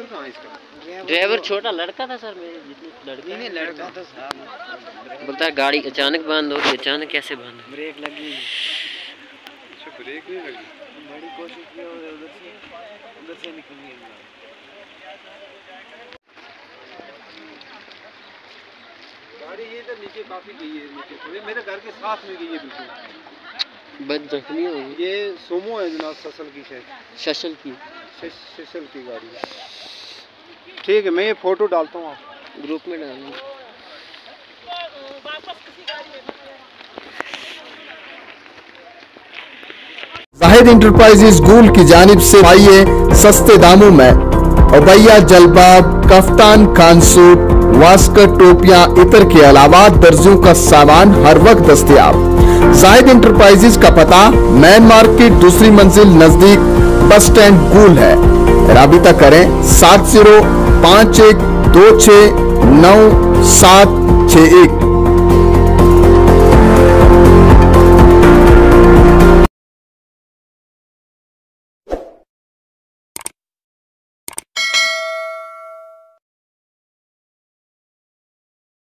Driver कहाँ है इसका? ड्राइवर छोटा लड़का था सर, मेरे जितने लड़का नहीं लड़का था साहब। बोलता है गाड़ी अचानक बंद हो गई। अचानक कैसे बंद? ब्रेक लगी। अच्छा ब्रेक नहीं लगी। बड़ी कोशिश की और उधर से निकल गई। गाड़ी ये इधर नीचे काफी गई है, नीचे थोड़ी मेरे घर के साथ में गई है बिल्कुल। बस जख्मी हो गई। ये सोमो है जनाब, ससल की शायद। शशल की गाड़ी है। ठीक है, मैं ये फोटो डालता हूँ, आप ग्रुप में डाल दूँ। जाहिद इंटरप्राइजेज गूल की जानिब से आइए सस्ते दामों में अबैया, जलबाब, कफ्तान, खानसूट, वास्कर, टोपियां, इतर के अलावा दर्जियों का सामान हर वक्त दस्तयाब। जाहिद इंटरप्राइजेज का पता मैन मार्केट, दूसरी मंजिल, नजदीक बस स्टैंड गूल है। राबिता करें 7051269761।